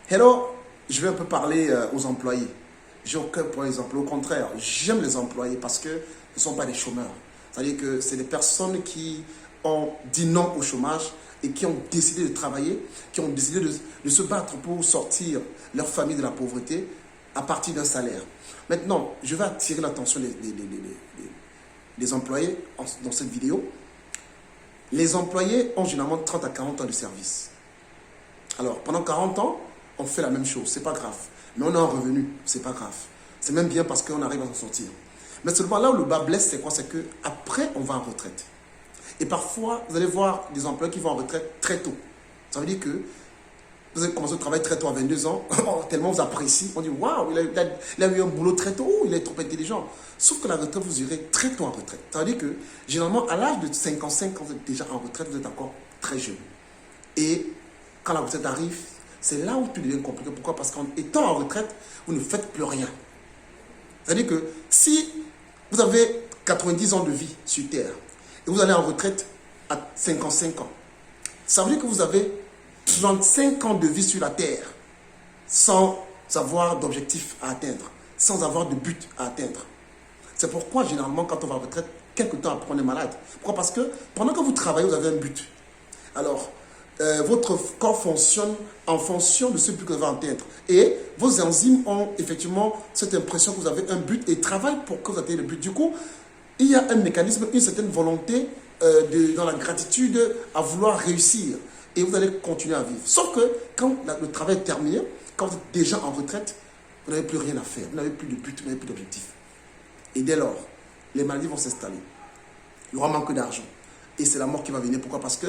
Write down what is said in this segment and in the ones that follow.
Hello, je vais un peu parler aux employés. J'ai aucun problème les employés. Au contraire, j'aime les employés parce que ce ne sont pas des chômeurs. C'est-à-dire que c'est des personnes qui ont dit non au chômage et qui ont décidé de travailler, qui ont décidé de se battre pour sortir leur famille de la pauvreté à partir d'un salaire. Maintenant, je vais attirer l'attention des employés dans cette vidéo. Les employés ont généralement 30 à 40 ans de service. Alors, pendant 40 ans, on fait la même chose, c'est pas grave. Mais on a un revenu, c'est pas grave. C'est même bien parce qu'on arrive à s'en sortir. Mais seulement là où le bas blesse, c'est quoi? C'est qu'après, on va en retraite. Et parfois, vous allez voir des employés qui vont en retraite très tôt. Ça veut dire que vous avez commencé à travailler très tôt à 22 ans, tellement vous appréciez, on dit waouh, il a eu un boulot très tôt, il est trop intelligent. Sauf que la retraite, vous irez très tôt en retraite. Ça veut dire que généralement, à l'âge de 55 ans, vous êtes déjà en retraite, vous êtes encore très jeune. Et quand la retraite arrive, c'est là où tout devient compliqué. Pourquoi? Parce qu'en étant en retraite, vous ne faites plus rien. C'est-à-dire que si vous avez 90 ans de vie sur Terre et vous allez en retraite à 55 ans, ça veut dire que vous avez 35 ans de vie sur la Terre sans avoir d'objectif à atteindre, sans avoir de but à atteindre. C'est pourquoi, généralement, quand on va en retraite, quelques temps après, on est malade. Pourquoi? Parce que pendant que vous travaillez, vous avez un but. Alors, votre corps fonctionne en fonction de ce but que vous avez atteindre. Et vos enzymes ont effectivement cette impression que vous avez un but et travaillent pour que vous atteignez le but. Du coup, il y a un mécanisme, une certaine volonté dans la gratitude à vouloir réussir. Et vous allez continuer à vivre. Sauf que quand le travail est terminé, quand vous êtes déjà en retraite, vous n'avez plus rien à faire. Vous n'avez plus de but, vous n'avez plus d'objectif. Et dès lors, les maladies vont s'installer. Il y aura manque d'argent. Et c'est la mort qui va venir. Pourquoi? Parce que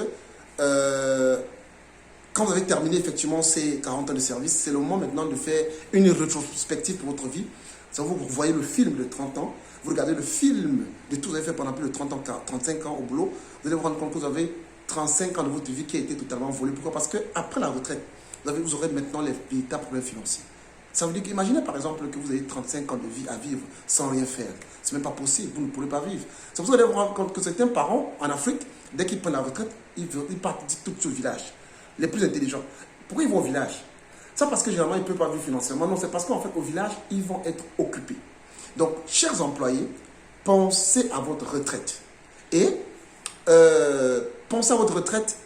quand vous avez terminé effectivement ces 40 ans de service, c'est le moment maintenant de faire une rétrospective pour votre vie. Vous voyez le film de 30 ans, vous regardez le film de tout ce que vous avez fait pendant plus de 30 ans, 35 ans au boulot, vous allez vous rendre compte que vous avez 35 ans de votre vie qui a été totalement volée. Pourquoi? Parce qu'après la retraite, vous aurez maintenant les véritables problèmes financiers. Ça veut dire qu'imaginez par exemple que vous avez 35 ans de vie à vivre sans rien faire. C'est même pas possible, vous ne pourrez pas vivre. C'est pour ça que vous allez vous rendre compte que certains parents en Afrique, dès qu'ils prennent la retraite, ils partent tout au village. Les plus intelligents. Pourquoi ils vont au village? Ça parce que généralement ils ne peuvent pas vivre financièrement. Non, c'est parce qu'en fait au village, ils vont être occupés. Donc, chers employés, pensez à votre retraite. Et pensez à votre retraite,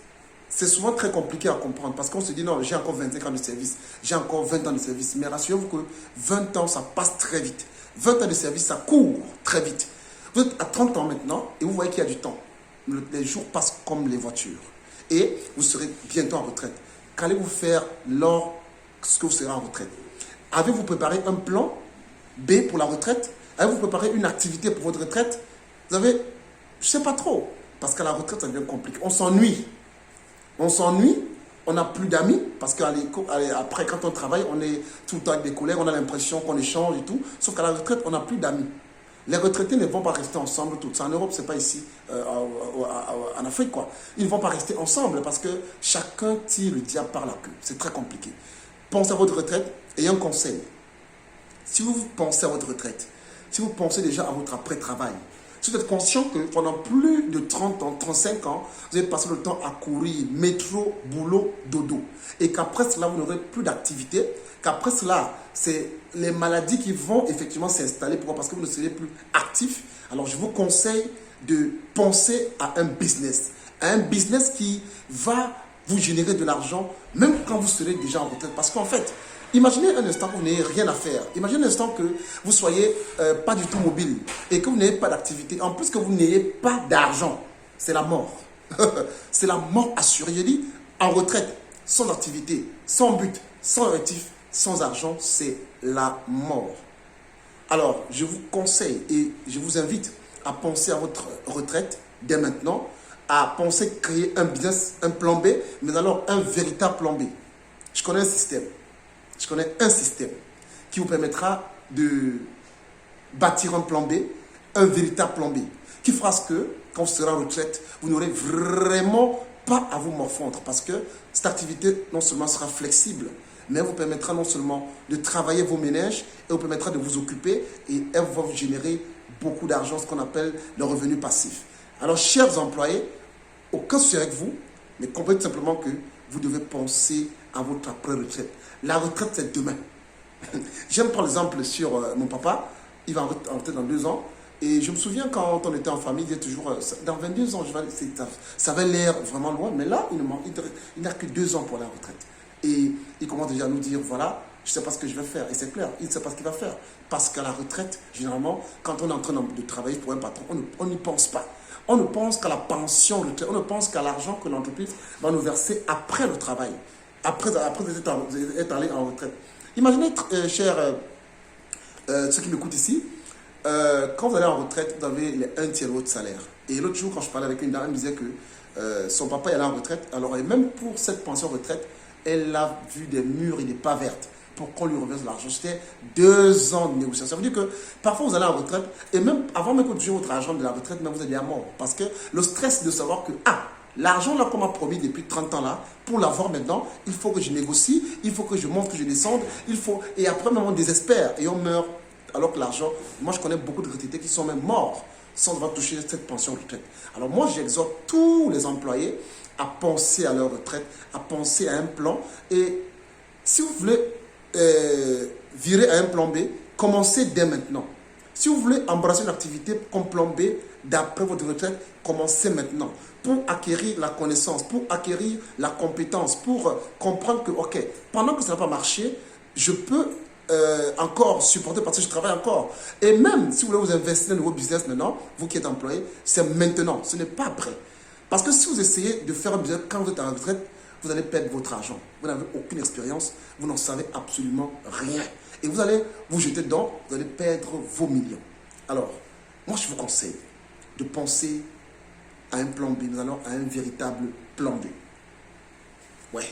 c'est souvent très compliqué à comprendre parce qu'on se dit non, j'ai encore 25 ans de service, j'ai encore 20 ans de service. Mais rassurez-vous que 20 ans, ça passe très vite. 20 ans de service, ça court très vite. Vous êtes à 30 ans maintenant et vous voyez qu'il y a du temps. Les jours passent comme les voitures. Et vous serez bientôt en retraite. Qu'allez-vous faire lorsque vous serez en retraite? Avez-vous préparé un plan B pour la retraite? Avez-vous préparé une activité pour votre retraite? Vous avez, je ne sais pas trop. Parce qu'à la retraite, ça devient compliqué. On s'ennuie. On s'ennuie, on n'a plus d'amis, parce qu'après, quand on travaille, on est tout le temps avec des collègues, on a l'impression qu'on échange et tout. Sauf qu'à la retraite, on n'a plus d'amis. Les retraités ne vont pas rester ensemble tout ça. En Europe, ce n'est pas ici, en Afrique, quoi. Ils ne vont pas rester ensemble parce que chacun tire le diable par la queue. C'est très compliqué. Pensez à votre retraite et un conseil. Si vous pensez à votre retraite, si vous pensez déjà à votre après-travail, si vous êtes conscient que pendant plus de 30 ans, 35 ans, vous avez passé le temps à courir, métro, boulot, dodo. Et qu'après cela, vous n'aurez plus d'activité. Qu'après cela, c'est les maladies qui vont effectivement s'installer. Pourquoi? Parce que vous ne serez plus actif. Alors, je vous conseille de penser à un business. À un business qui va vous générer de l'argent, même quand vous serez déjà en retraite. Parce qu'en fait, imaginez un instant que vous n'ayez rien à faire. Imaginez un instant que vous ne soyez pas du tout mobile et que vous n'ayez pas d'activité. En plus que vous n'ayez pas d'argent. C'est la mort. C'est la mort assurée. Je dis, en retraite, sans activité, sans but, sans objectif, sans argent, c'est la mort. Alors, je vous conseille et je vous invite à penser à votre retraite dès maintenant, à penser créer un business, un plan B, mais alors un véritable plan B. Je connais un système. Je connais un système qui vous permettra de bâtir un plan B, un véritable plan B, qui fera ce que, quand vous serez en retraite, vous n'aurez vraiment pas à vous morfondre parce que cette activité non seulement sera flexible, mais vous permettra non seulement de travailler vos ménages et vous permettra de vous occuper et elle va vous générer beaucoup d'argent, ce qu'on appelle le revenu passif. Alors, chers employés, aucun souci avec vous, mais comprenez tout simplement que vous devez penser à votre après-retraite. La retraite, c'est demain. J'aime prendre l'exemple sur mon papa. Il va en retraite dans 2 ans. Et je me souviens quand on était en famille, il disait toujours, dans 22 ans, ça avait l'air vraiment loin, mais là, il n'a que 2 ans pour la retraite. Et il commence déjà à nous dire, voilà, je ne sais pas ce que je vais faire. Et c'est clair, il ne sait pas ce qu'il va faire. Parce qu'à la retraite, généralement, quand on est en train de travailler pour un patron, on n'y pense pas. On ne pense qu'à la pension retraite, on ne pense qu'à l'argent que l'entreprise va nous verser après le travail, après être allé en retraite. Imaginez, chers ceux qui m'écoutent ici, quand vous allez en retraite, vous avez les 1/3 de votre salaire. Et l'autre jour, quand je parlais avec une dame, elle me disait que son papa est allé en retraite. Alors, et même pour cette pension retraite, elle a vu des murs et des pas vertes pour qu'on lui reverse l'argent. C'était 2 ans de négociation. Ça veut dire que parfois vous allez en retraite et même avant même que vous touchiez votre argent de la retraite, même vous êtes à mort. Parce que le stress de savoir que, l'argent là qu'on m'a promis depuis 30 ans là, pour l'avoir maintenant, il faut que je négocie, il faut que je montre que je descende, et après même on désespère et on meurt. Alors que l'argent, moi je connais beaucoup de retraités qui sont même morts sans devoir toucher cette pension retraite. Alors moi j'exhorte tous les employés à penser à leur retraite, à penser à un plan. Et si vous voulez virer à un plan B, commencez dès maintenant. Si vous voulez embrasser une activité comme plan B d'après votre retraite, commencez maintenant. Pour acquérir la connaissance, pour acquérir la compétence, pour comprendre que, ok, pendant que ça n'a pas marché, je peux encore supporter parce que je travaille encore. Et même si vous voulez vous investir dans un nouveau business maintenant, vous qui êtes employé, c'est maintenant, ce n'est pas après. Parce que si vous essayez de faire un business quand vous êtes en retraite, vous allez perdre votre argent. Vous n'avez aucune expérience, vous n'en savez absolument rien. Et vous allez vous jeter dedans, vous allez perdre vos millions. Alors, moi je vous conseille de penser à un plan B, mais alors à un véritable plan B. Ouais.